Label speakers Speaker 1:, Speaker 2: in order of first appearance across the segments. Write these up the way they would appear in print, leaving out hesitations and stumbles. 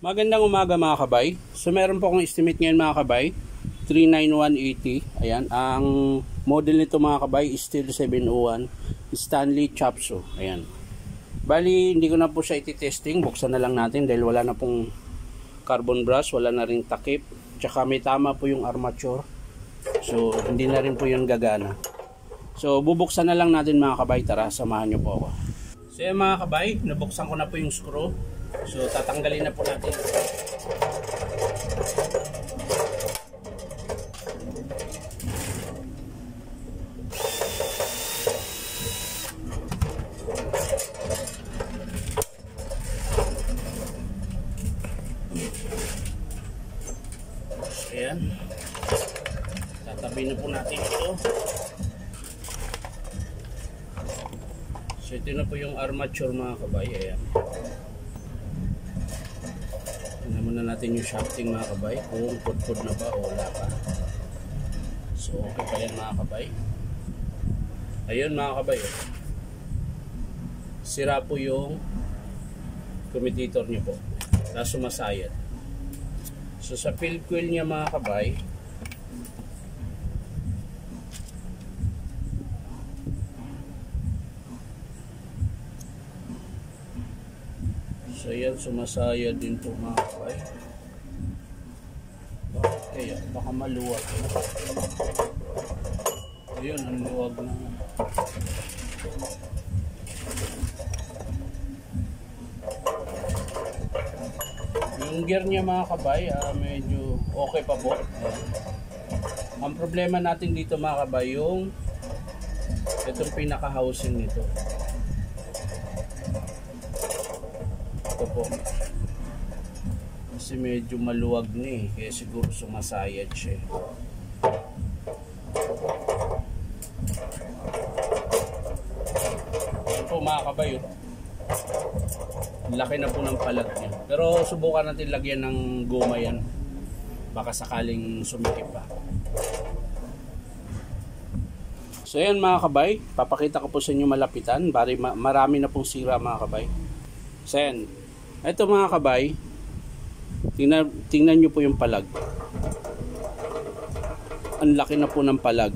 Speaker 1: Magandang umaga mga kabay. So meron po akong estimate ngayon mga kabay, 39180. Ayan, ang model nito mga kabay is Steel 701 Stanley Chapso. Ayan. Bali, hindi ko na po siya iti-testing. Buksan na lang natin dahil wala na pong carbon brush, wala na ring takip. Tsaka may tama po yung armature. So hindi na rin po yun gagana. So bubuksan na lang natin mga kabay. Tara, samahan nyo po ako. So yan mga kabay, nabuksan ko na po yung screw. So tatanggalin na po natin. Ayan. Tatabi na po natin ito. So ito na po yung armature mga kabay. Ayan. Tignan na natin yung shafting mga kabay kung pudpud na ba o wala pa. So okay pa yan mga kabay. Ayun mga kabay, sira po yung commutator nyo po, na sumasayad. So sa field coil niya mga kabay, so yan, sumasayad din po mga kabay. Kaya baka maluwag. Ayun, ang luwag na. Yung gear niya mga kabay, medyo okay pa po. Ang problema natin dito mga kabay, yung itong pinaka-housing nito. Ito po. Kasi medyo maluwag na eh. Kaya siguro sumasayad siya. Ito po mga kabay. Laki na po ng palag niya. Pero subukan natin lagyan ng goma yan. Baka sakaling sumikip pa. So yan mga kabay. Papakita ko po sa inyo malapitan. Bari marami na pong sira mga kabay. So yan. Ito mga kabay. Tingnan nyo po yung palag. Ang laki na po ng palag.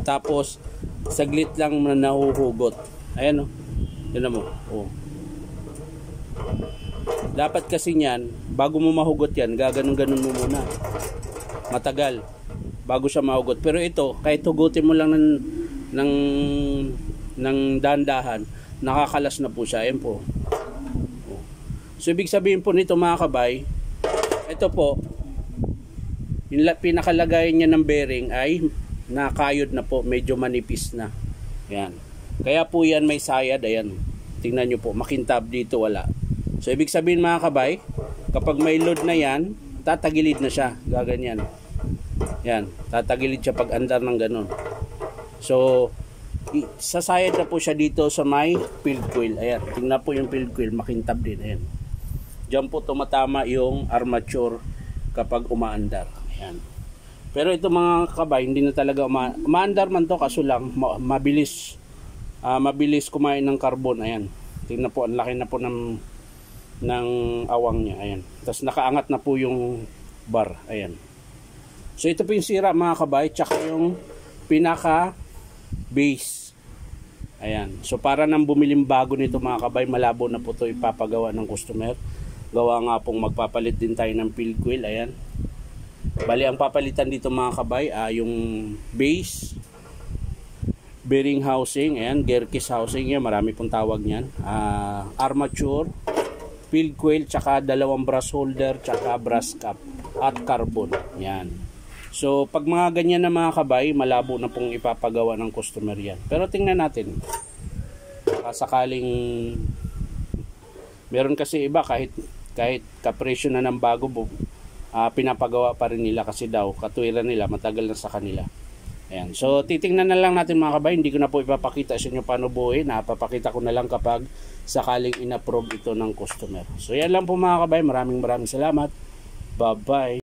Speaker 1: Tapos saglit lang na nahuhugot. Ayan o. Tignan mo. Oh. Dapat kasi niyan, bago mo mahugot yan, gaganon-ganon mo muna. Matagal bago siya mahugot. Pero ito, kahit hugutin mo lang ng dahan-dahan, nakakalas na po siya. Ayan po. So ibig sabihin po nito mga kabay, ito po, yung pinakalagayan niya ng bearing ay nakayod na po, medyo manipis na. Ayan. Kaya po yan may sayad. Ayan. Tingnan nyo po, makintab dito wala. So ibig sabihin mga kabay, kapag may load na yan, tatagilid na siya, gaganyan. Yan, tatagilid siya pag andar ng ganun. So sasayad na po siya dito sa may field coil. Ayan, tingnan po yung field coil, makintab din. Ayan. Diyan po tumatama yung armature kapag umaandar. Ayan. Pero ito mga kabay, hindi na talaga umaandar man to, kaso lang mabilis kumain ng carbon. Ayan. Tingnan po, ang laki na po ng awang niya. Ayan. Tapos nakaangat na po yung bar. Ayan. So ito po yung sira mga kabay, tsaka yung pinaka base. Ayan. So para nang bumiling bago nito mga kabay, malabo na po ito ipapagawa ng customer. Gawa nga pong magpapalit din tayo ng field coil. Ayan. Bali ang papalitan dito mga kabay, yung base, bearing housing, ayan, gear case housing, yan, marami pong tawag niyan. Armature, field coil, tsaka dalawang brass holder, tsaka brass cap at carbon. Yan. So pag mga ganyan na mga kabay, malabo na pong ipapagawa ng customer yan. Pero tingnan natin. Sakaling meron kasi iba kahit kapresyo na ng bago, pinapagawa pa rin nila kasi daw katwiran nila matagal na sa kanila. Ayan. So titingnan na lang natin mga kabay. Hindi ko na po ipapakita sa inyo paano buuin. Napapakita ko na lang kapag sakaling in-approve ito ng customer. So yan lang po mga kabay. Maraming salamat. Bye bye.